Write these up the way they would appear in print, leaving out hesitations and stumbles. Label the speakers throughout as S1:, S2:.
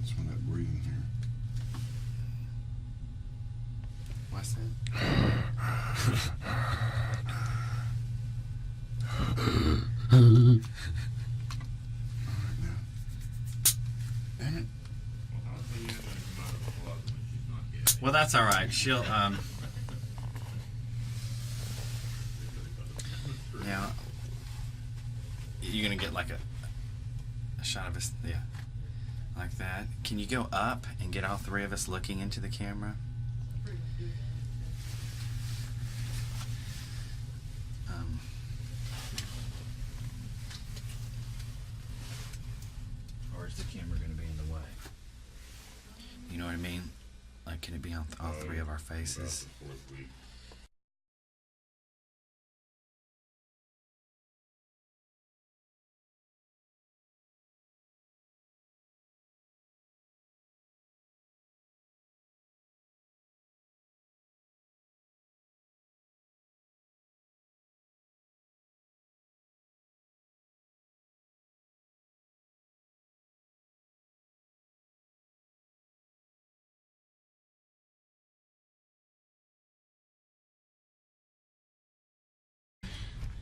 S1: Some of that breathing here.
S2: What's that?
S1: Alright now. Damn it.
S2: Well, that's all right. She'll now you're gonna get like a shot of us, yeah, like that. Can you go up and get all three of us looking into the camera? Or is the camera gonna be in the way? You know what I mean? Like, can it be on all three of our faces?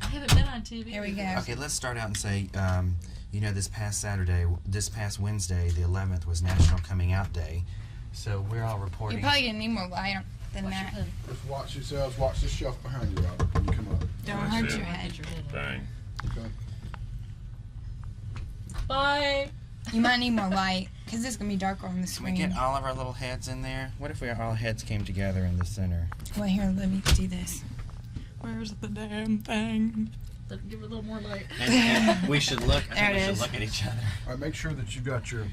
S3: I haven't been on TV.
S4: Here we go.
S2: Okay, let's start out and say, you know, this past Wednesday, the 11th, was National Coming Out Day. So we're all reporting.
S4: You're probably gonna need more light than that.
S1: Just watch yourselves. Watch this shelf behind you, Robert, when you come up.
S4: Don't hurt your head.
S5: Bang.
S1: Okay.
S3: Bye.
S4: You might need more light because this is gonna be darker on the
S2: Can we
S4: screen.
S2: get all of our little heads in there? What if all heads came together in the center?
S4: Well, here, let me do this. Where's the damn thing?
S3: Give it a little more light.
S2: And we should look. I
S4: There
S2: think we
S4: it
S2: should
S4: is.
S2: look at each other.
S1: All right, make sure that you got your,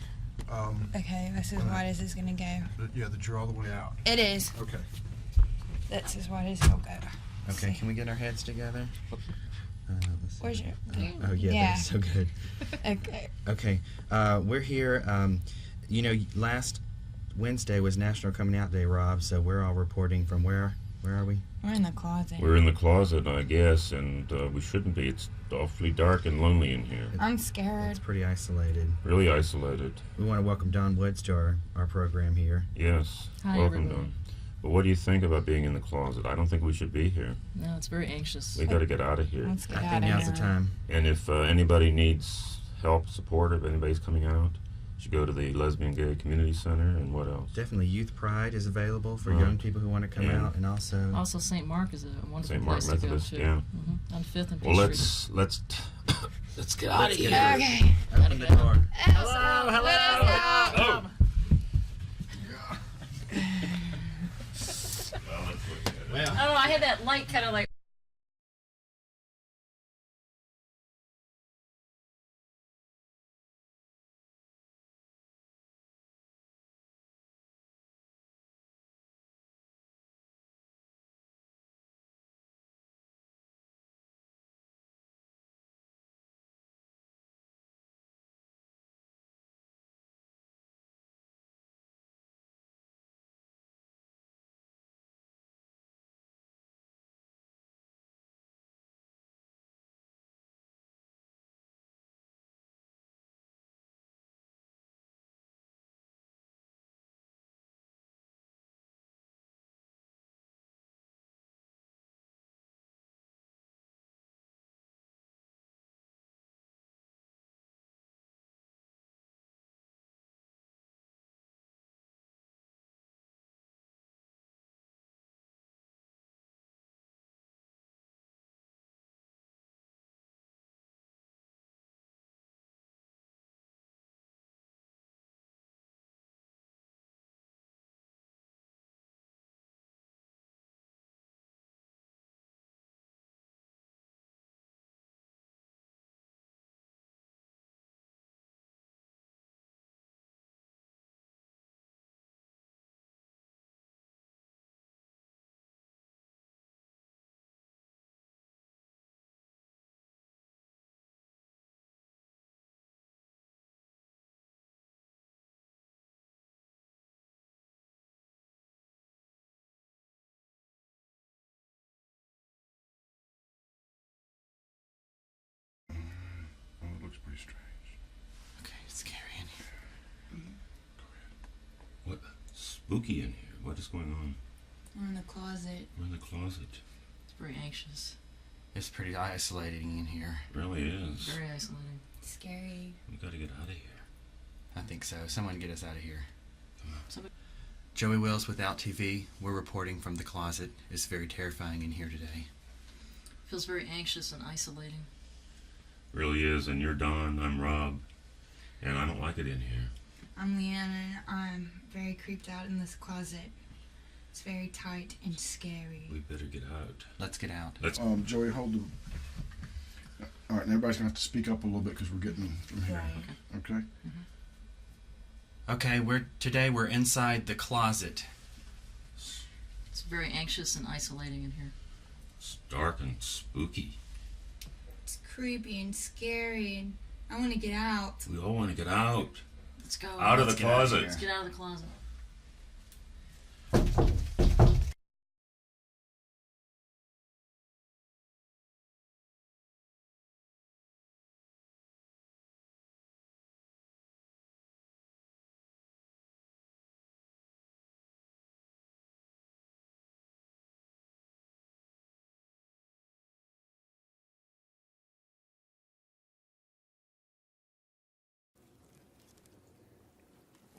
S4: Okay, this is as wide as it's gonna go.
S1: yeah, that you're all the way out.
S4: It is.
S1: Okay.
S4: That's as wide as it'll go.
S2: Okay, can we get our heads together? Let's see.
S4: Where's your?
S2: Oh yeah,
S4: Yeah.
S2: that's so good.
S4: Okay.
S2: Okay, we're here. You know, last Wednesday was National Coming Out Day, Rob. So we're all reporting from where? Where are we?
S4: We're in the closet.
S5: We're in the closet, I guess, and we shouldn't be. It's awfully dark and lonely in here.
S4: I'm
S2: It's
S4: scared.
S2: pretty isolated.
S5: Really isolated.
S2: We want to welcome Don Woods to our program here.
S5: Yes.
S3: Hi,
S5: Welcome,
S3: everybody.
S5: Don. But what do you think about being in the closet? I don't think we should be here.
S3: No, it's very anxious.
S5: We got to get out of here.
S4: Let's get
S2: I
S4: out
S2: think
S4: of
S2: now's
S4: here.
S2: the time.
S5: And if anybody needs help, support, if anybody's coming out, you should go to the Lesbian Gay Community Center. And what else?
S2: Definitely, Youth Pride is available for
S5: Right.
S2: young people who want to come
S5: Yeah.
S2: out, and also.
S3: Also, St. Mark is a wonderful
S5: St. Mark
S3: place
S5: Methodist,
S3: to go to.
S5: yeah.
S3: On 5th and
S5: Well,
S3: Peachtree.
S5: let's get out of here.
S4: Okay.
S2: Open the door.
S4: Hello.
S2: hello.
S5: Oh.
S2: Well.
S3: I don't know, I had that light kind of like
S5: spooky in here. What is going on?
S4: We're in the closet.
S5: We're in the closet.
S3: It's very anxious.
S2: It's pretty isolating in here.
S5: It really is.
S3: Very isolating.
S4: Scary.
S5: We gotta get out of here.
S2: I think so. Someone get us out of here.
S3: Somebody-
S2: Joey Wills without TV. We're reporting from the closet. It's very terrifying in here today.
S3: Feels very anxious and isolating.
S5: Really is. And you're Don. I'm Rob. And I don't like it in here.
S4: I'm Leanne, and I'm very creeped out in this closet. It's very tight and scary.
S5: We better get out.
S2: Let's get out.
S5: Let's.
S1: Joey, hold the. All right, and everybody's gonna have to speak up a little bit because we're getting from here.
S4: Right.
S1: Okay.
S2: Okay, today we're inside the closet.
S3: It's very anxious and isolating in here.
S5: It's dark and spooky.
S4: It's creepy and scary, and I want to get out.
S5: We all want to get out.
S3: Let's go.
S5: Out of
S2: Let's
S5: the
S2: get out of
S5: closet.
S2: here.
S3: Let's get out of the closet.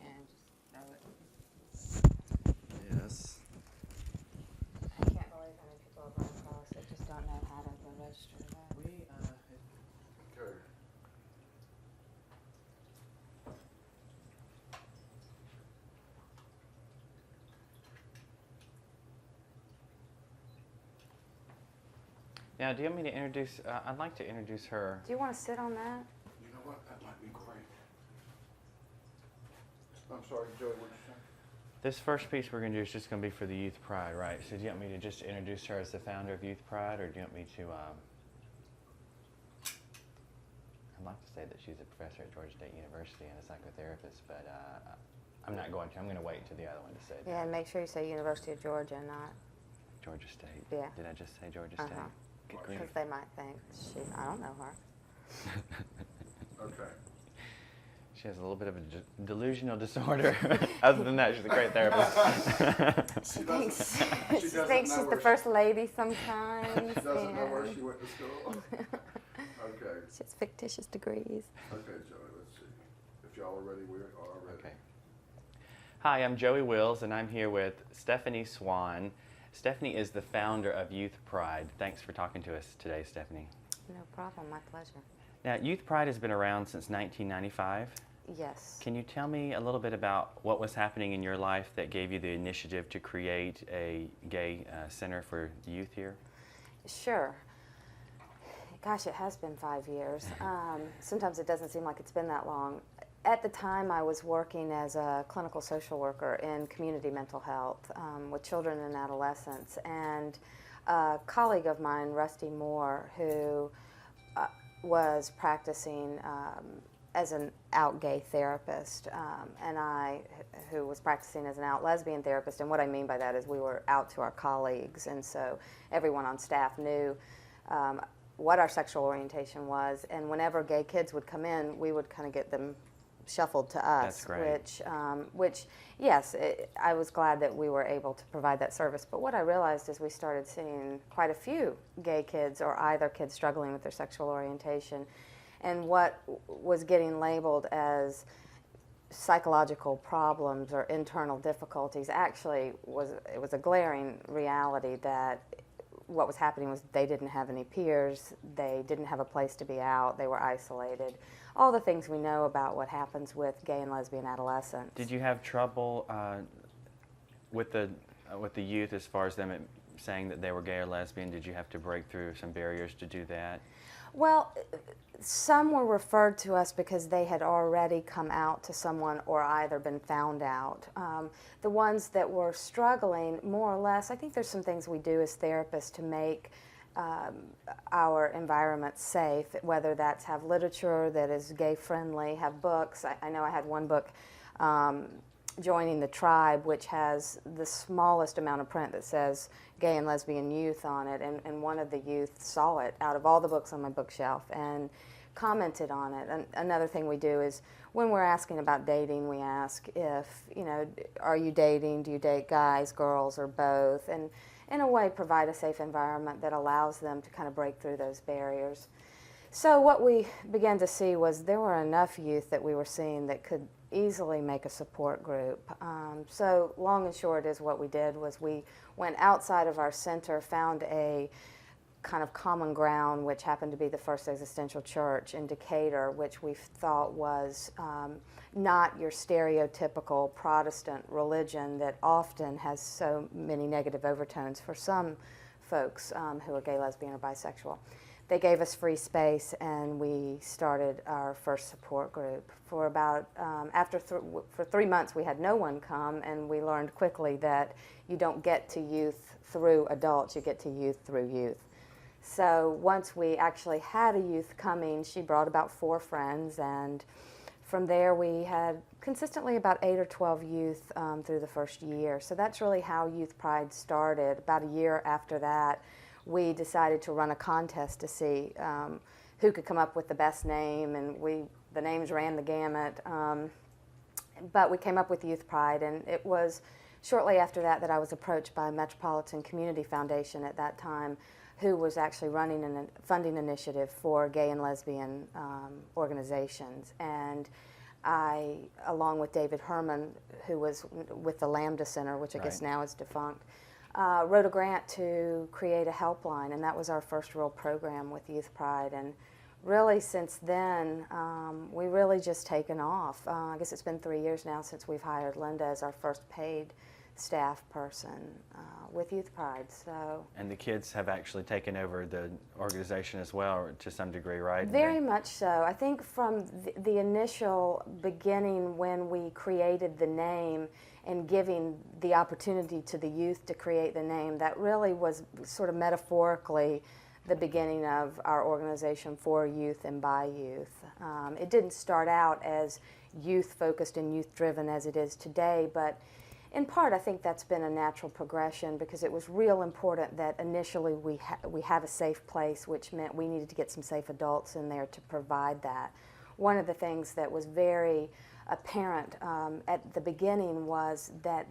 S6: And just throw it.
S2: Yes.
S6: I can't believe how many people have run across that just don't know how to register that.
S1: Okay.
S7: Now, do you want me to introduce? I'd like to introduce her.
S6: Do you want to sit on that?
S1: You know what? That might be great. I'm sorry, Joey. What did you say?
S7: This first piece we're going to do is just going to be for the Youth Pride, right? So, do you want me to just introduce her as the founder of Youth Pride, or do you want me to? I'd like to say that she's a professor at Georgia State University and a psychotherapist, but I'm not going to. I'm going to wait until the other one to say that.
S6: Yeah, and make sure you say University of Georgia, not
S7: Georgia State.
S6: Yeah.
S7: Did I just say Georgia
S6: Uh-huh.
S7: State? Good grief.
S6: because they might think I don't know her.
S1: Okay.
S7: She has a little bit of a delusional disorder. Other than that, she's a great therapist.
S1: She
S6: Thinks,
S1: doesn't,
S6: she
S1: doesn't
S6: thinks
S1: know
S6: she's
S1: where
S6: the first lady sometimes.
S1: She doesn't know where
S6: and
S1: she went to school. Okay.
S6: she has fictitious degrees.
S1: Okay, Joey. Let's see. If y'all are ready, we are ready.
S7: Okay. Hi, I'm Joey Wills, and I'm here with Stephanie Swan. Stephanie is the founder of Youth Pride. Thanks for talking to us today, Stephanie.
S6: No problem. My pleasure.
S7: Now, Youth Pride has been around since 1995.
S6: Yes.
S7: Can you tell me a little bit about what was happening in your life that gave you the initiative to create a gay center for youth here?
S6: Sure. Gosh, it has been 5 years. Sometimes it doesn't seem like it's been that long. At the time, I was working as a clinical social worker in community mental health with children and adolescents. And a colleague of mine, Rusty Moore, who was practicing as an out gay therapist, and I, who was practicing as an out lesbian therapist. And what I mean by that is we were out to our colleagues, and so everyone on staff knew what our sexual orientation was. And whenever gay kids would come in, we would kind of get them shuffled to us.
S7: That's great.
S6: Which yes, I was glad that we were able to provide that service. But what I realized is we started seeing quite a few gay kids or either kids struggling with their sexual orientation. And what was getting labeled as psychological problems or internal difficulties actually was a glaring reality that what was happening was they didn't have any peers, they didn't have a place to be out, they were isolated. All the things we know about what happens with gay and lesbian adolescents.
S7: Did you have trouble with the youth as far as them saying that they were gay or lesbian? Did you have to break through some barriers to do that?
S6: Well, some were referred to us because they had already come out to someone or either been found out. The ones that were struggling, more or less, I think there's some things we do as therapists to make our environment safe, whether that's have literature that is gay-friendly, have books. I know I had one book, Joining the Tribe, which has the smallest amount of print that says gay and lesbian youth on it, and one of the youth saw it out of all the books on my bookshelf and commented on it. And another thing we do is when we're asking about dating, we ask if, are you dating? Do you date guys, girls, or both? And in a way provide a safe environment that allows them to kind of break through those barriers. So what we began to see was there were enough youth that we were seeing that could easily make a support group. So long and short is what we did was we went outside of our center, found a kind of common ground, which happened to be the First Existential Church in Decatur, which we thought was not your stereotypical Protestant religion that often has so many negative overtones for some folks who are gay, lesbian, or bisexual. They gave us free space, and we started our first support group. For about for 3 months, we had no one come, and we learned quickly that you don't get to youth through adults; you get to youth through youth. So once we actually had a youth coming, she brought about 4 friends, and from there we had consistently about 8 or 12 youth through the first year. So that's really how Youth Pride started. About a year after that, we decided to run a contest to see who could come up with the best name, and the names ran the gamut. But we came up with Youth Pride, and it was shortly after that I was approached by Metropolitan Community Foundation at that time, who was actually running a funding initiative for gay and lesbian organizations. And I, along with David Herman, who was with the Lambda Center, which I guess now is defunct, wrote a grant to create a helpline, and that was our first real program with Youth Pride. And really since then, we really just taken off. I guess it's been 3 years now since we've hired Linda as our first paid staff person with Youth Pride. So.
S7: And the kids have actually taken over the organization as well, to some degree, right?
S6: Very much so. I think from the initial beginning when we created the name and giving the opportunity to the youth to create the name, that really was sort of metaphorically the beginning of our organization for youth and by youth. It didn't start out as youth-focused and youth-driven as it is today, but in part, I think that's been a natural progression because it was real important that initially we have a safe place, which meant we needed to get some safe adults in there to provide that. One of the things that was very apparent at the beginning was that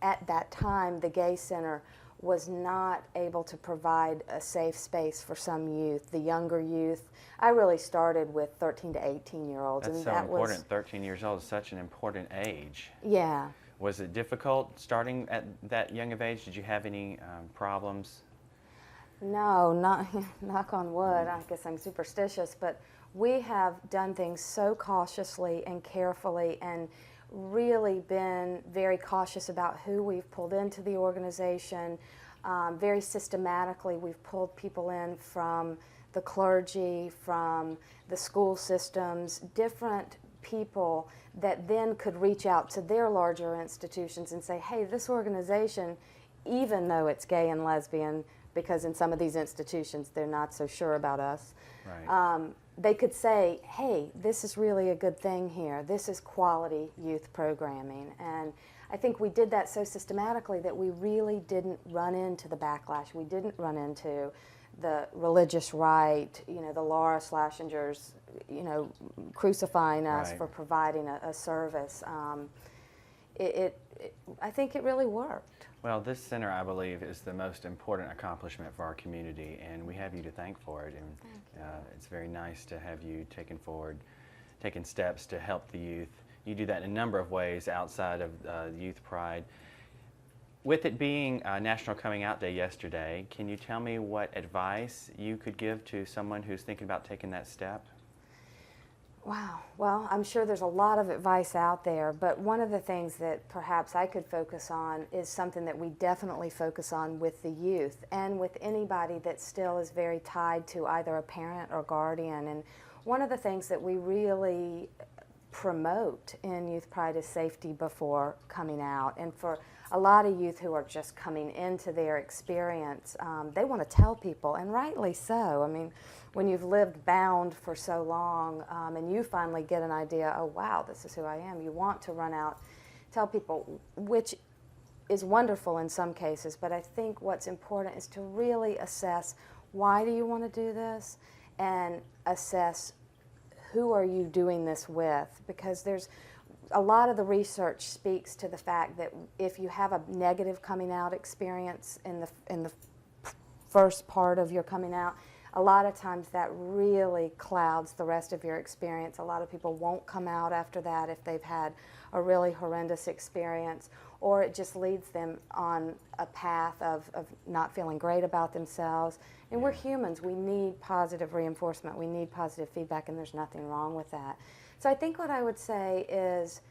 S6: at that time the Gay Center was not able to provide a safe space for some youth, the younger youth. I really started with 13 to 18-year-olds.
S7: That's
S6: and
S7: so
S6: that
S7: important.
S6: Was,
S7: 13 years old is such an important age.
S6: Yeah.
S7: Was it difficult starting at that young of age? Did you have any problems?
S6: No, not knock on wood. I guess I'm superstitious, but we have done things so cautiously and carefully and really been very cautious about who we've pulled into the organization. Very systematically, we've pulled people in from the clergy, from the school systems, different people that then could reach out to their larger institutions and say, hey, this organization, even though it's gay and lesbian, because in some of these institutions they're not so sure about us,
S7: right.
S6: They could say, hey, this is really a good thing here. This is quality youth programming. And I think we did that so systematically that we really didn't run into the backlash. We didn't run into the religious right, the Laura Schlesingers, crucifying us
S7: Right.
S6: for providing a service. I think it really worked.
S7: Well, this center, I believe, is the most important accomplishment for our community, and we have you to thank for it. And it's very nice to have you taking steps to help the youth. You do that in a number of ways outside of Youth Pride. With it being National Coming Out Day yesterday, can you tell me what advice you could give to someone who's thinking about taking that step?
S6: Wow. Well, I'm sure there's a lot of advice out there, but one of the things that perhaps I could focus on is something that we definitely focus on with the youth and with anybody that still is very tied to either a parent or guardian. And one of the things that we really promote in Youth Pride is safety before coming out. And for a lot of youth who are just coming into their experience, they want to tell people, and rightly so. I mean, when you've lived bound for so long and you finally get an idea, oh wow, this is who I am, you want to run out, tell people, which is wonderful in some cases, but I think what's important is to really assess, why do you want to do this, and assess who are you doing this with? Because there's a lot of the research speaks to the fact that if you have a negative coming out experience in the first part of your coming out, a lot of times that really clouds the rest of your experience. A lot of people won't come out after that if they've had a really horrendous experience, or it just leads them on a path of not feeling great about themselves. And we're humans. We need positive reinforcement. We need positive feedback, and there's nothing wrong with that. So I think what I would say is,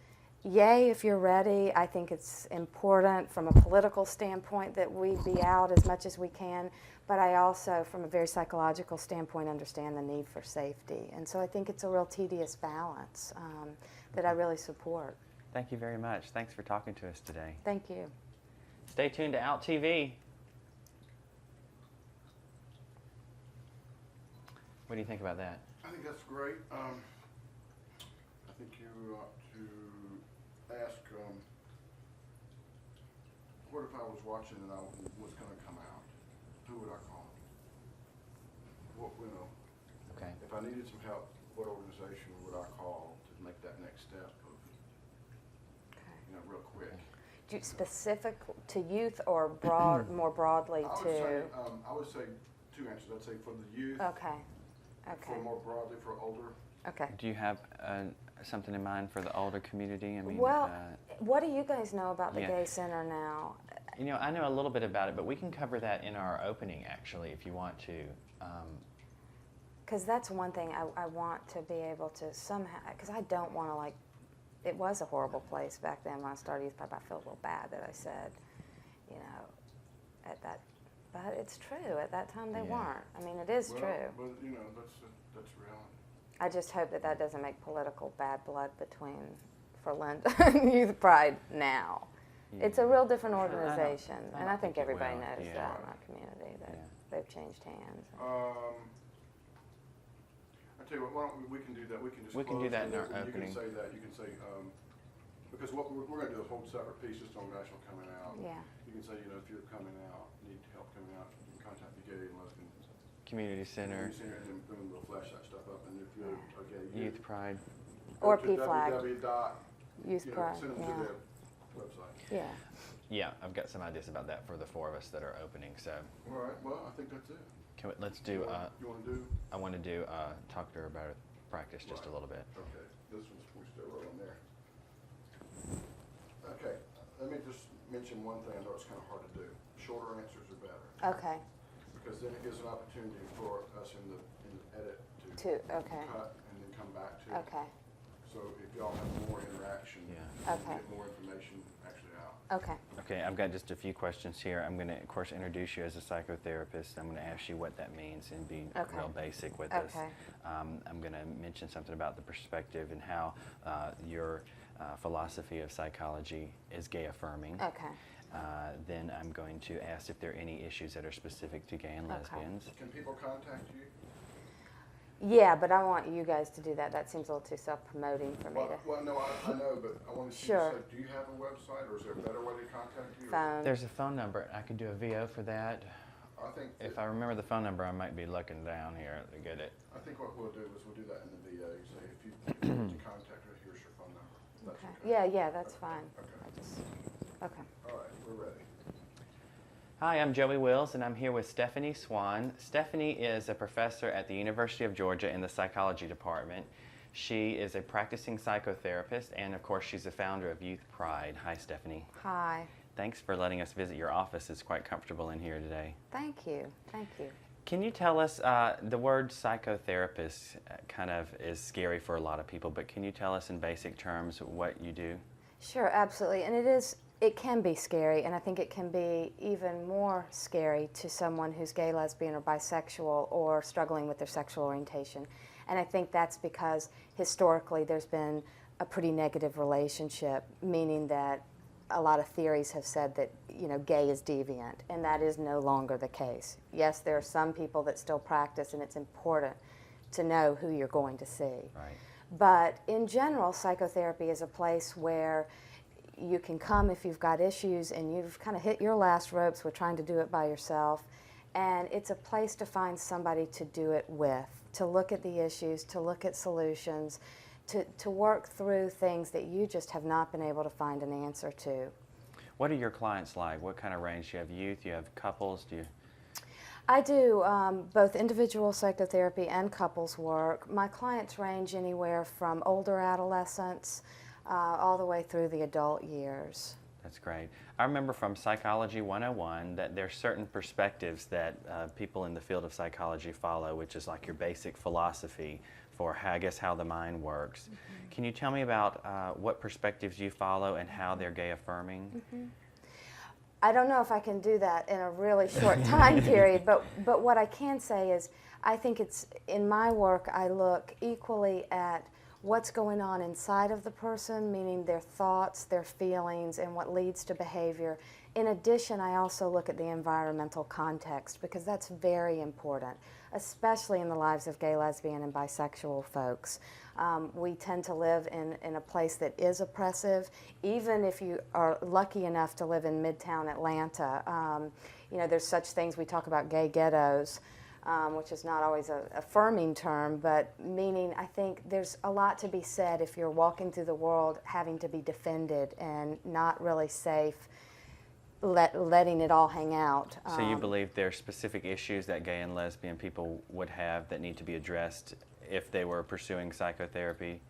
S6: yay, if you're ready. I think it's important from a political standpoint that we be out as much as we can, but I also, from a very psychological standpoint, understand the need for safety. And so I think it's a real tedious balance that I really support.
S7: Thank you very much. Thanks for talking to us today.
S6: Thank you.
S7: Stay tuned to Out TV. What do you think about that?
S1: I think that's great. I think you ought to ask, what if I was watching and I was going to come out? Who would I call? What,
S7: Okay.
S1: if I needed some help, what organization would I call to make that next step of, real quick?
S6: Do you specific to youth or broad, more broadly
S1: I would say two answers. I'd say for the youth,
S6: Okay.
S1: for more broadly for older.
S6: Okay.
S7: Do you have something in mind for the older community? I mean,
S6: Well, what do you guys know about the
S7: yeah.
S6: Gay Center now?
S7: I know a little bit about it, but we can cover that in our opening, actually, if you want to.
S6: Because that's one thing I want to be able to somehow, because I don't want to, it was a horrible place back then when I started Youth Pride. I feel a little bad that I said, at that, but it's true. At that time, they weren't. I mean, it is true.
S1: But, that's reality.
S6: I just hope that doesn't make political bad blood for Linda and Youth Pride now.
S7: Yeah.
S6: It's a real different
S7: Sure.
S6: organization,
S7: I
S6: and
S7: don't
S6: I think
S7: think it
S6: everybody
S7: will.
S6: knows
S7: Yeah.
S6: that in our community, that they've changed hands.
S1: I tell you what, why don't we can do that. We can just
S7: We can
S1: close
S7: do that
S1: and
S7: in our
S1: then
S7: opening.
S1: You can say that. You can say, because what we're going to do is a whole separate piece just on national coming out.
S6: Yeah.
S1: You can say, if you're coming out, need help coming out, you can contact the Gay and Lesbian
S7: Community Center,
S1: Community Center, and then boom, we'll flash that stuff up. And if you're a gay
S7: Youth Pride.
S6: Or
S1: go to
S6: PFLAG. Youth Pride,
S1: send them to
S6: yeah.
S1: the website.
S6: Yeah.
S7: Yeah, I've got some ideas about that for the four of us that are opening. So
S1: All right. Well, I think that's it.
S7: let's do.
S1: You want to do?
S7: I want to do talk to her about her practice just a little bit.
S1: Okay. This one's we're still rolling there. Okay. Let me just mention one thing. I know it's kind of hard to do. Shorter answers are better
S6: Okay.
S1: because then it gives an opportunity for us in the edit to
S6: Okay.
S1: cut and then come back to.
S6: Okay.
S1: So if y'all have more interaction,
S7: Yeah.
S6: Okay.
S1: get more information actually out.
S6: Okay.
S7: Okay, I've got just a few questions here. I'm going to, of course, introduce you as a psychotherapist. I'm going to ask you what that means and be
S6: Okay.
S7: real basic with this.
S6: Okay.
S7: I'm going to mention something about the perspective and how your philosophy of psychology is gay affirming.
S6: Okay.
S7: Then I'm going to ask if there are any issues that are specific to gay and
S6: Okay.
S7: lesbians.
S1: Can people contact you?
S6: Yeah, but I want you guys to do that. That seems a little too self-promoting for me to.
S1: Well, no, I know, but I want to see.
S6: Sure.
S1: Do you have a website, or is there a better way to contact you? or-
S6: Phone.
S7: There's a phone number. I could do a VO for that.
S1: I think.
S7: If I remember the phone number, I might be looking down here to get it.
S1: I think what we'll do is we'll do that in the VA. Say if you need to contact her, here's your phone number. That's
S6: Okay. Yeah, that's fine.
S1: Okay.
S6: I just. Okay.
S1: All right, we're ready.
S7: Hi, I'm Joey Wills, and I'm here with Stephanie Swan. Stephanie is a professor at the University of Georgia in the psychology department. She is a practicing psychotherapist, and of course, she's the founder of Youth Pride. Hi, Stephanie.
S6: Hi.
S7: Thanks for letting us visit your office. It's quite comfortable in here today.
S6: Thank you. Thank you.
S7: Can you tell us, the word psychotherapist kind of is scary for a lot of people, but can you tell us in basic terms what you do?
S6: Sure, absolutely. And it can be scary, and I think it can be even more scary to someone who's gay, lesbian, or bisexual, or struggling with their sexual orientation. And I think that's because historically there's been a pretty negative relationship, meaning that a lot of theories have said that, gay is deviant, and that is no longer the case. Yes, there are some people that still practice, and it's important to know who you're going to see.
S7: Right.
S6: But in general, psychotherapy is a place where you can come if you've got issues and you've kind of hit your last ropes with trying to do it by yourself, And it's a place to find somebody to do it with, to look at the issues, to look at solutions, to work through things that you just have not been able to find an answer to.
S7: What are your clients like? What kind of range? Do you have youth? Do you have couples? Do you?
S6: I do both individual psychotherapy and couples work. My clients range anywhere from older adolescents all the way through the adult years.
S7: That's great. I remember from Psychology 101 that there are certain perspectives that people in the field of psychology follow, which is like your basic philosophy for how the mind works. Mm-hmm. Can you tell me about what perspectives you follow and how they're gay affirming?
S6: Mm-hmm. I don't know if I can do that in a really short time period, but what I can say is I think it's, in my work, I look equally at what's going on inside of the person, meaning their thoughts, their feelings, and what leads to behavior. In addition, I also look at the environmental context, because that's very important, especially in the lives of gay, lesbian, and bisexual folks. We tend to live in a place that is oppressive, even if you are lucky enough to live in Midtown Atlanta. You know, there's such things, we talk about gay ghettos, which is not always a affirming term, but meaning I think there's a lot to be said if you're walking through the world having to be defended and not really safe, letting it all hang out.
S7: So you believe there are specific issues that gay and lesbian people would have that need to be addressed if they were pursuing psychotherapy,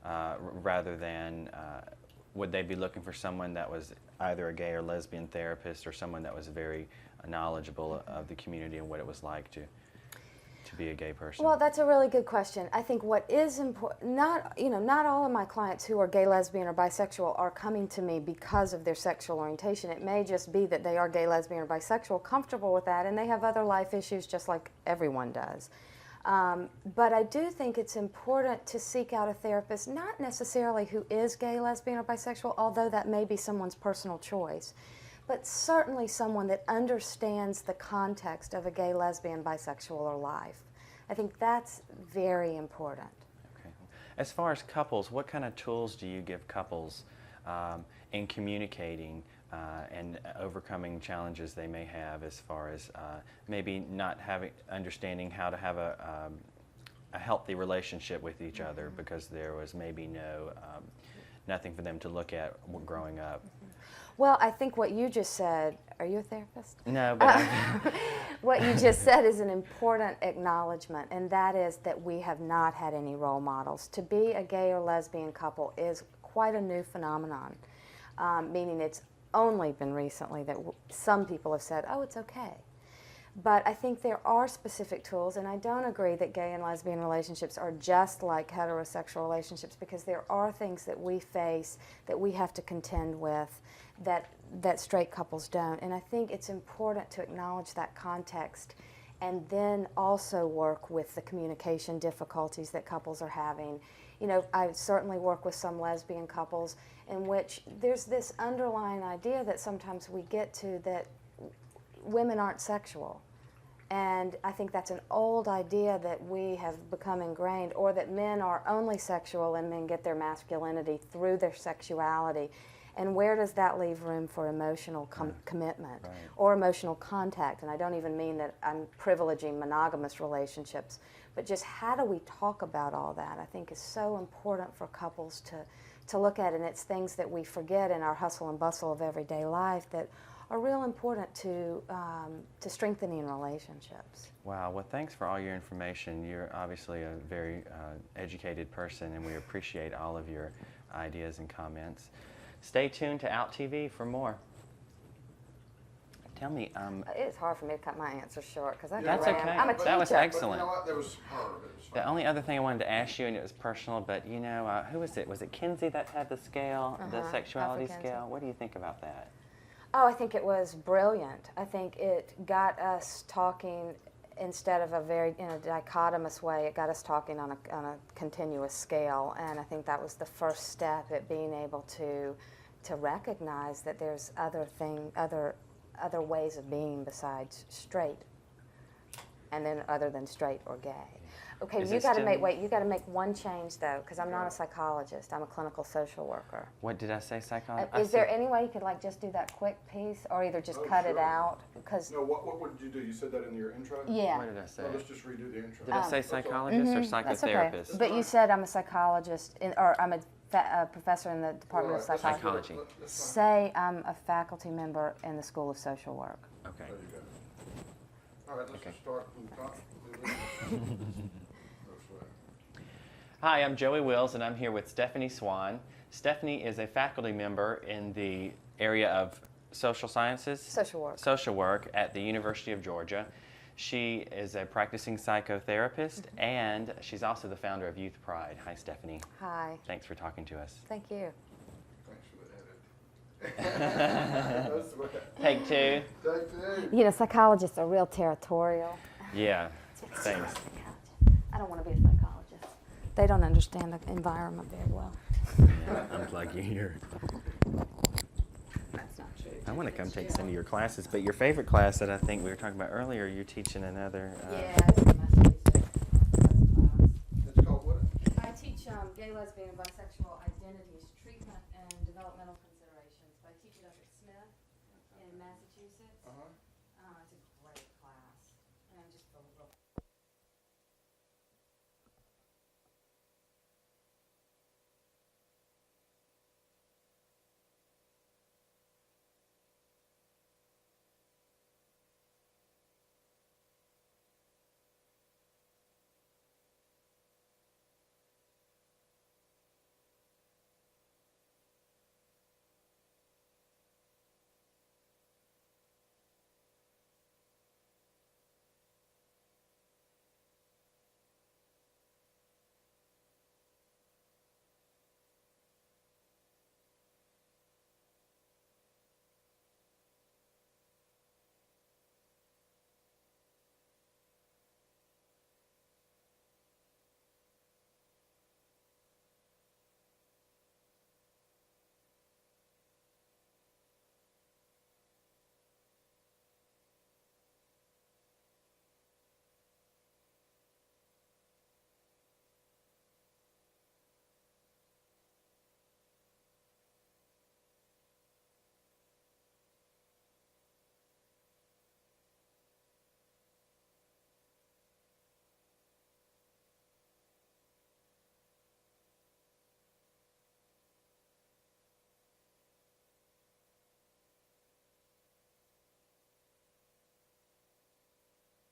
S7: rather than would they be looking for someone that was either a gay or lesbian therapist, or someone that was very knowledgeable of the community and what it was like to be a gay person?
S6: Well, that's a really good question. I think what is important, not all of my clients who are gay, lesbian, or bisexual are coming to me because of their sexual orientation. It may just be that they are gay, lesbian, or bisexual, comfortable with that, and they have other life issues just like everyone does. But I do think it's important to seek out a therapist, not necessarily who is gay, lesbian, or bisexual, although that may be someone's personal choice, but certainly someone that understands the context of a gay, lesbian, bisexual, or life. I think that's very important.
S7: Okay. As far as couples, what kind of tools do you give couples in communicating and overcoming challenges they may have, as far as maybe not understanding how to have a healthy relationship with each other because there was maybe nothing for them to look at growing up?
S6: Well, I think what you just said, are you a therapist?
S7: No, but
S6: what you just said is an important acknowledgement, and that is that we have not had any role models. To be a gay or lesbian couple is quite a new phenomenon, meaning it's only been recently that some people have said, oh, it's okay. But I think there are specific tools, and I don't agree that gay and lesbian relationships are just like heterosexual relationships, because there are things that we face that we have to contend with that straight couples don't. And I think it's important to acknowledge that context and then also work with the communication difficulties that couples are having. You know, I certainly work with some lesbian couples in which there's this underlying idea that sometimes we get to that women aren't sexual. And I think that's an old idea that we have become ingrained, or that men are only sexual and men get their masculinity through their sexuality. And where does that leave room for emotional commitment or emotional contact? And I don't even mean that I'm privileging monogamous relationships, but just how do we talk about all that, I think is so important for couples to look at. And it's things that we forget in our hustle and bustle of everyday life that are real important to strengthening relationships.
S7: Wow, well, thanks for all your information. You're obviously a very educated person, and we appreciate all of your ideas and comments. Stay tuned to Out TV for more. Tell me,
S6: It's hard for me to cut my answers short because
S7: That's okay.
S6: I'm a teacher.
S7: That was excellent.
S1: But you know what? There was superb. It was
S7: the
S1: fun.
S7: only other thing I wanted to ask you, and it was personal, but you know, who was it? Was it Kinsey that had the scale, the sexuality
S6: Alfred Kinsey.
S7: scale? What do you think about that?
S6: Oh, I think it was brilliant. I think it got us talking instead of a very dichotomous way. It got us talking on a continuous scale, and I think that was the first step at being able to recognize that there's other ways of being besides straight, and then other than straight or gay. Okay,
S7: Is
S6: you
S7: it
S6: got to
S7: still-
S6: make, wait, you got to make one change though, because I'm not a psychologist. I'm a clinical social worker.
S7: What did I say, psychology?
S6: Is there any way you could like just do that quick piece, or either just cut it
S1: Sure.
S6: out? Because
S1: No, what would you do? You said that in your intro?
S6: yeah,
S7: What did I say?
S1: No, let's just redo the intro.
S7: Did I say psychologist or
S6: that's okay.
S7: psychotherapist?
S6: But you said I'm a psychologist, or I'm a professor in the Department of
S1: All right,
S6: Psychology.
S7: Psychology.
S1: That's fine.
S6: Say I'm a faculty member in the School of Social Work.
S7: Okay.
S1: There you go. All right, let's just start from the top. No sweat.
S7: Hi, I'm Joey Wills, and I'm here with Stephanie Swan. Stephanie is a faculty member in the area of social sciences,
S6: Social work.
S7: at the University of Georgia. She is a practicing psychotherapist, and she's also the founder of Youth Pride. Hi, Stephanie.
S6: Hi,
S7: Thanks for talking to us.
S6: thank you.
S1: Thanks for the edit. No sweat.
S7: Take two.
S1: Take two.
S6: You know, psychologists are real territorial.
S7: Yeah, thanks.
S6: I don't want to be a psychologist. They don't understand the environment very well.
S7: Unplug you here.
S6: That's not true.
S7: I want to come take some of your classes, but your favorite class that I think we were talking about earlier, you're teaching another.
S6: Yeah, it's a Massachusetts class.
S1: It's called what?
S6: I teach gay, lesbian, and bisexual identities, treatment, and developmental considerations. I teach it up at Smith in Massachusetts.
S1: Uh-huh.
S6: It's a great class, and I just feel real.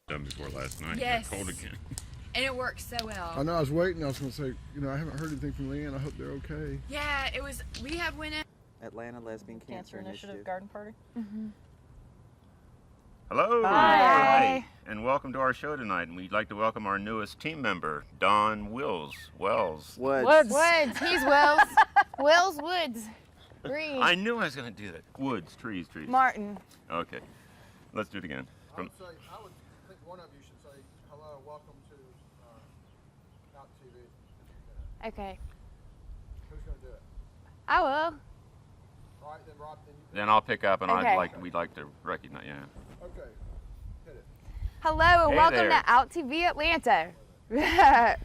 S5: Done before last night.
S8: Yes.
S5: Got cold again.
S8: And it worked so well.
S1: I know I was waiting. I was going to say, I haven't heard anything from Leanne. I hope they're okay.
S8: Yeah, it was. We have went in.
S7: Atlanta Lesbian Cancer Initiative.
S9: Garden Party.
S5: Hello.
S8: Hi.
S5: And welcome to our show tonight. And we'd like to welcome our newest team member, Don Wells.
S7: Woods.
S8: Woods. He's Wills. Wills Woods. Green.
S5: I knew I was going to do that. Woods, trees.
S8: Martin.
S5: Okay. Let's do it again.
S1: I would think one of you should say, hello, welcome to Out TV.
S8: Okay.
S1: Who's going to do it?
S8: I will.
S1: All right, then Rob, then you.
S5: Then I'll pick up, and
S8: Okay.
S5: we'd like to recognize. Yeah.
S1: Okay. Hit it.
S8: Hello and
S5: Hey
S8: welcome
S5: there.
S8: to Out TV Atlanta.
S1: Okay.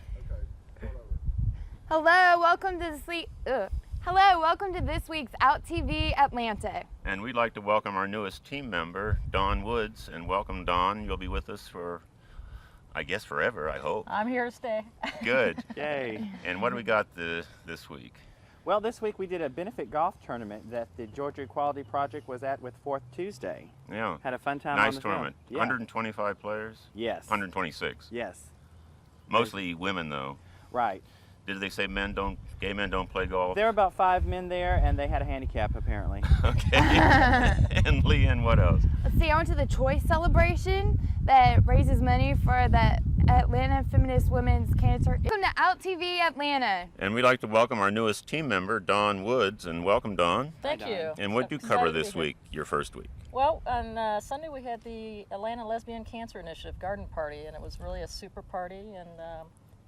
S1: Start over.
S8: Hello, welcome to Hello, welcome to this week's Out TV Atlanta.
S5: And we'd like to welcome our newest team member, Dawn Woods. And welcome, Dawn. You'll be with us for, I guess, forever, I hope.
S9: I'm here to stay.
S5: Good.
S7: Yay.
S5: And what do we got this week?
S7: Well, this week we did a benefit golf tournament that the Georgia Equality Project was at with Fourth Tuesday.
S5: Yeah.
S7: Had a fun time on
S5: Nice
S7: the field.
S5: tournament.
S7: Yeah.
S5: 125 players?
S7: Yes.
S5: 126.
S7: Yes.
S5: Mostly women, though.
S7: Right.
S5: Did they say gay men don't play golf?
S7: There were about 5 men there, and they had a handicap apparently.
S5: Okay. And Leanne, what else?
S8: Let's see, I went to the Choice Celebration that raises money for the Atlanta Feminist Women's Cancer. Welcome to Out TV Atlanta.
S5: And we'd like to welcome our newest team member, Dawn Woods. And welcome, Dawn.
S9: Thank
S7: Hi,
S9: you.
S7: Don.
S5: And what do you
S9: Excited
S5: cover
S9: to be
S5: this
S9: here.
S5: week, your first week?
S9: Well, on Sunday we had the Atlanta Lesbian Cancer Initiative Garden Party, and it was really a super party and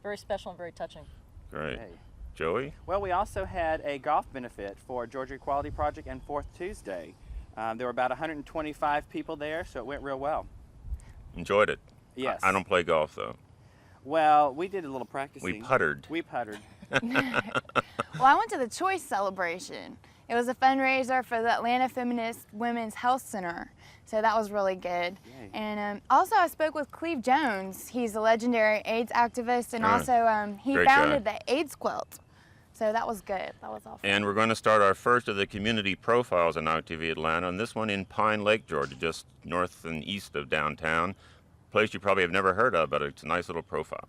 S9: very special and very touching.
S5: Great.
S7: Hey.
S5: Joey?
S7: Well, we also had a golf benefit for Georgia Equality Project and Fourth Tuesday. There were about 125 people there, so it went real well.
S5: Enjoyed it?
S7: Yes.
S5: I don't play golf, though.
S7: Well, we did a little practicing.
S5: We puttered.
S7: We puttered.
S8: Well, I went to the Choice Celebration. It was a fundraiser for the Atlanta Feminist Women's Health Center, so that was really good.
S7: Yay.
S8: And also I spoke with Cleve Jones. He's a legendary AIDS activist, and also he
S5: great
S8: founded the AIDS Quilt. So that was good. That was all fun.
S5: And we're going to start our first of the community profiles on Now TV Atlanta, and this one in Pine Lake, Georgia, just north and east of downtown. Place you probably have never heard of, but it's a nice little profile.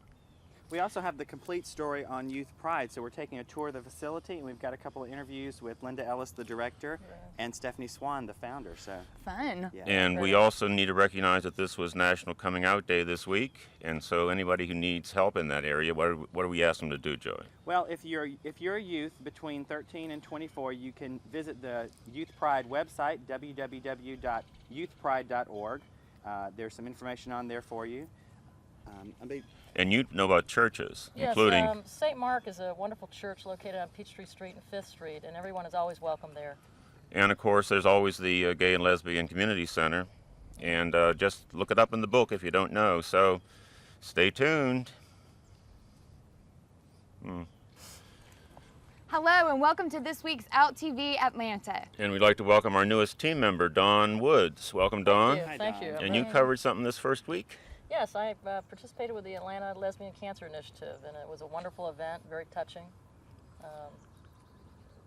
S7: We also have the complete story on Youth Pride, so we're taking a tour of the facility, and we've got a couple of interviews with Linda Ellis, the director, and Stephanie Swan, the founder. So
S8: Fun.
S7: yeah.
S5: And we also need to recognize that this was National Coming Out Day this week, and so anybody who needs help in that area, what do we ask them to do, Joey?
S7: Well, if you're a youth between 13 and 24, you can visit the Youth Pride website, www.youthpride.org. There's some information on there for you.
S5: And you know about churches,
S9: Yes,
S5: including
S9: St. Mark is a wonderful church located on Peachtree Street and 5th Street, and everyone is always welcome there.
S5: and of course there's always the Gay and Lesbian Community Center, and just look it up in the book if you don't know, so stay tuned.
S8: Hello and welcome to this week's Out TV Atlanta.
S5: And we'd like to welcome our newest team member, Dawn Woods. Welcome, Dawn.
S9: Thank you.
S5: And you covered something this first week?
S9: Yes, I participated with the Atlanta Lesbian Cancer Initiative, and it was a wonderful event, very touching.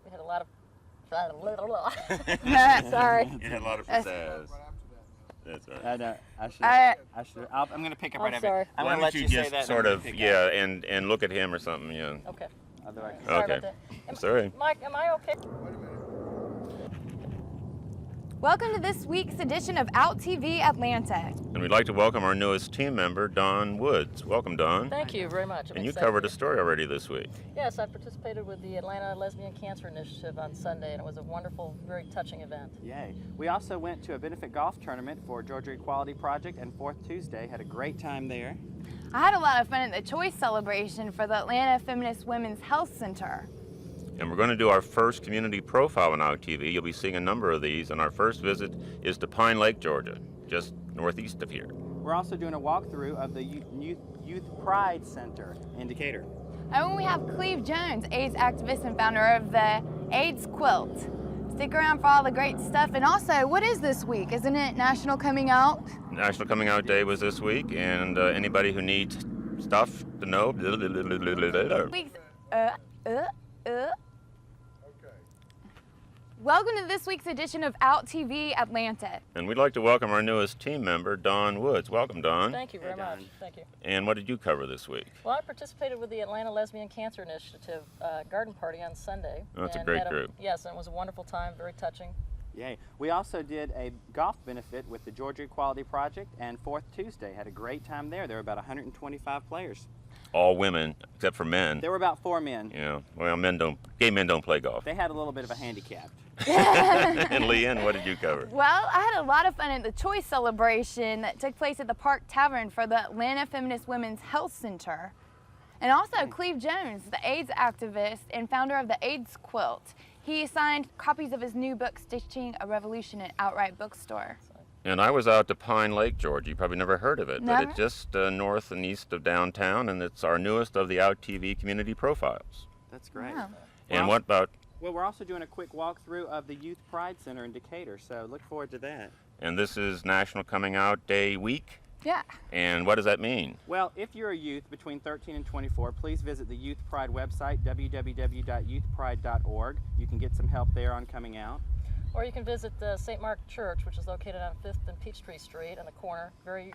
S9: We had a lot of... Sorry.
S5: You had a lot of pizzazz. That's right.
S7: I'm going to pick up
S9: I'm
S7: right
S9: sorry.
S7: after. I'm
S5: Why
S7: going to
S5: don't
S7: let
S5: you
S7: you say
S5: just
S7: that.
S5: sort
S7: and I'm
S5: of,
S7: gonna pick
S5: yeah,
S7: up.
S5: and look at him or something, yeah.
S9: Okay.
S7: Otherwise,
S9: Sorry
S5: Okay.
S9: about that.
S5: Sorry.
S9: Mike, am I okay?
S8: Welcome to this week's edition of Out TV Atlanta.
S5: And we'd like to welcome our newest team member, Dawn Woods. Welcome, Dawn.
S9: Thank you very much. I'm
S5: And you
S9: excited.
S5: covered a story already this week.
S9: Yes, I participated with the Atlanta Lesbian Cancer Initiative on Sunday, and it was a wonderful, very touching event.
S7: Yay. We also went to a benefit golf tournament for Georgia Equality Project and Fourth Tuesday. Had a great time there.
S8: I had a lot of fun at the Choice Celebration for the Atlanta Feminist Women's Health Center.
S5: And we're going to do our first community profile on Now TV. You'll be seeing a number of these, and our first visit is to Pine Lake, Georgia, just northeast of here.
S7: We're also doing a walkthrough of the Youth Pride Center in Decatur.
S8: And we have Cleve Jones, AIDS activist and founder of the AIDS Quilt. Stick around for all the great stuff. And also, what is this week? Isn't it National Coming Out?
S5: National Coming Out Day was this week, and anybody who needs stuff to know.
S8: Week's, Welcome to this week's edition of Out TV Atlanta.
S5: And we'd like to welcome our newest team member, Dawn Woods. Welcome, Dawn.
S9: Thank you very much. Thank you.
S5: And what did you cover this week?
S9: Well, I participated with the Atlanta Lesbian Cancer Initiative garden party on Sunday.
S5: Oh, that's a
S9: and
S5: great
S9: had
S5: group.
S9: Yes, and it was a wonderful time, very touching.
S7: Yay. We also did a golf benefit with the Georgia Equality Project and Fourth Tuesday. Had a great time there. There were about 125 players.
S5: All women, except for men.
S7: There were about 4 men.
S5: Yeah, well, gay men don't play golf.
S7: They had a little bit of a handicap.
S5: And Leanne, what did you cover?
S8: Well, I had a lot of fun at the Choice Celebration that took place at the Park Tavern for the Atlanta Feminist Women's Health Center. And also Cleve Jones, the AIDS activist and founder of the AIDS Quilt. He signed copies of his new book, Stitching a Revolution, at Outright Bookstore.
S5: And I was out to Pine Lake, Georgia. You probably never heard of it,
S8: Never?
S5: but it's just north and east of downtown, and it's our newest of the Out TV community profiles.
S7: That's great.
S8: Wow.
S5: And what about,
S7: Well, we're also doing a quick walkthrough of the Youth Pride Center in Decatur, so look forward to that.
S5: and this is National Coming Out Day week,
S8: Yeah.
S5: and what does that mean?
S7: Well, if you're a youth between 13 and 24, please visit the Youth Pride website, www.youthpride.org. You can get some help there on coming out.
S9: Or you can visit the St. Mark Church, which is located on 5th and Peachtree Street on the corner. Very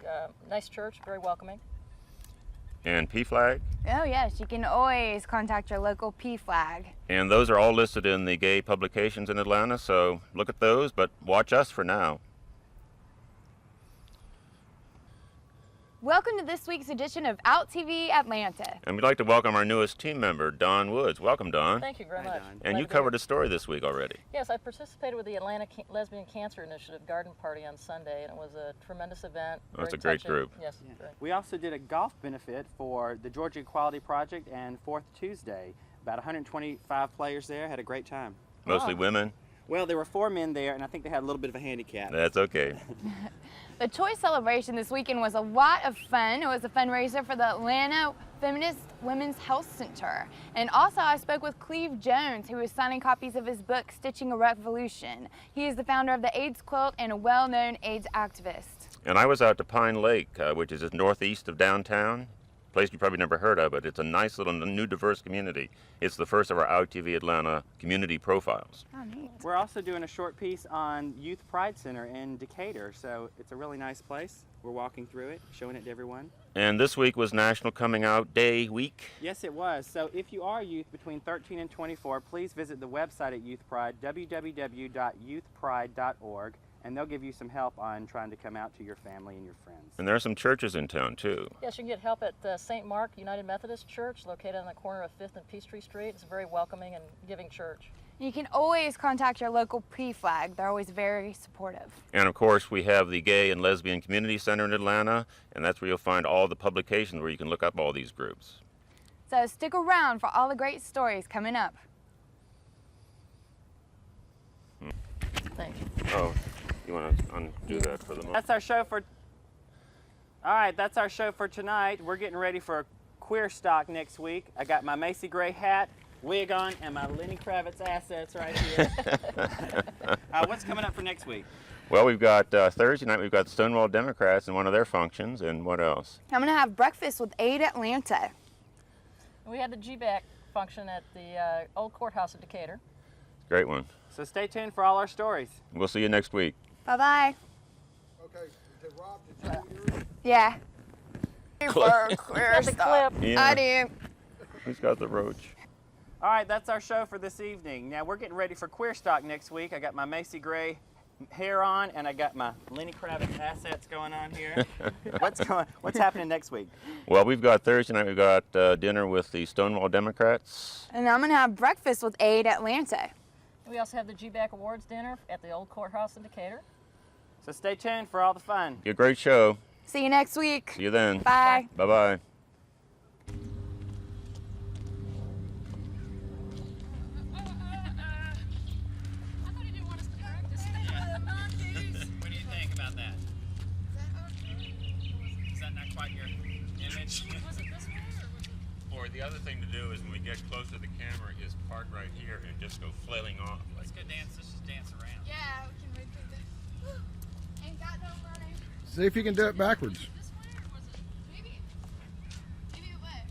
S9: nice church, very welcoming.
S5: And PFLAG,
S8: Oh yes, you can always contact your local PFLAG.
S5: and those are all listed in the gay publications in Atlanta, so look at those, but watch us for now.
S8: Welcome to this week's edition of Out TV Atlanta.
S5: And we'd like to welcome our newest team member, Dawn Woods. Welcome, Dawn.
S9: Thank you very
S7: Hi,
S9: much.
S7: Don.
S5: And
S9: Glad
S5: you
S9: to be
S5: covered
S9: here.
S5: a story this week already.
S9: Yes, I participated with the Atlanta Lesbian Cancer Initiative garden party on Sunday, and it was a tremendous event.
S5: Oh, it's
S9: very
S5: a great
S9: touching.
S5: group.
S9: Yes,
S7: Yeah.
S9: very.
S7: We also did a golf benefit for the Georgia Equality Project and Fourth Tuesday. About 125 players there. Had a great time.
S5: Mostly women.
S7: Well, there were 4 men there, and I think they had a little bit of a handicap.
S5: That's okay.
S8: The Choice celebration this weekend was a lot of fun. It was a fundraiser for the Atlanta Feminist Women's Health Center. And also I spoke with Cleve Jones, who was signing copies of his book, Stitching a Revolution. He is the founder of the AIDS Quilt and a well-known AIDS activist.
S5: And I was out to Pine Lake, which is just northeast of downtown. A place you probably never heard of, but it's a nice little new diverse community. It's the first of our ITV Atlanta community profiles.
S8: Oh, neat.
S7: We're also doing a short piece on Youth Pride Center in Decatur, so it's a really nice place. We're walking through it, showing it to everyone.
S5: And this week was National Coming Out Day week.
S7: Yes, it was. So if you are youth between 13 and 24, please visit the website at Youth Pride, www.youthpride.org, and they'll give you some help on trying to come out to your family and your friends.
S5: And there are some churches in town too.
S9: Yes, you can get help at St. Mark United Methodist Church, located on the corner of 5th and Peachtree Street. It's a very welcoming and giving church.
S8: You can always contact your local PFLAG. They're always very supportive.
S5: And of course, we have the Gay and Lesbian Community Center in Atlanta, and that's where you'll find all the publications where you can look up all these groups.
S8: So stick around for all the great stories coming up.
S9: Thank you.
S5: Oh, you want to undo that for the moment?
S7: That's our show for... All right, that's our show for tonight. We're getting ready for Queer Stock next week. I got my Macy Gray hat, wig on, and my Lenny Kravitz assets right here. What's coming up for next week?
S5: Well, we've got Thursday night, we've got the Stonewall Democrats in one of their functions, and what else?
S8: I'm going to have breakfast with Aid Atlanta.
S9: We had the GBAC function at the old courthouse of Decatur.
S5: Great one.
S7: So stay tuned for all our stories.
S5: We'll see you next week.
S8: Bye-bye.
S1: Okay, Rob, did you do yours?
S8: Yeah. For Queer
S9: Got the
S8: Stock.
S9: clip.
S5: Yeah.
S8: I do.
S5: Who's got the roach?
S7: All right, that's our show for this evening. Now we're getting ready for Queer Stock next week. I got my Macy Gray hair on, and I got my Lenny Kravitz assets going on here. What's happening next week?
S5: Well, we've got Thursday night, we've got dinner with the Stonewall Democrats.
S8: And I'm going to have breakfast with Aid Atlanta.
S9: We also have the GBAC Awards dinner at the old courthouse in Decatur.
S7: So stay tuned for all the fun.
S5: Be a great show.
S8: See you next week.
S5: See you then.
S8: Bye.
S5: Bye-bye.
S2: What do you think about that? Is that not quite your image? Or the other thing to do is when we get close to the camera is park right here and just go flailing off. Let's go dance. Let's just dance around.
S8: Yeah, we can redo this. Ain't got no money.
S1: See if you can do it backwards.
S8: Maybe it was.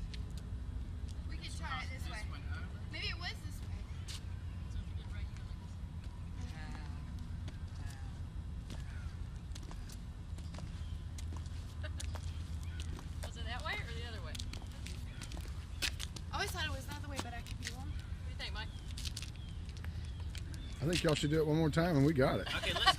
S8: We could try it this way. Maybe it was this way.
S9: Was it that way or the other way?
S8: I always thought it was not the way, but I could be wrong.
S9: What do you think, Mike?
S1: I think y'all should do it one more time and we got it.
S2: Okay, let's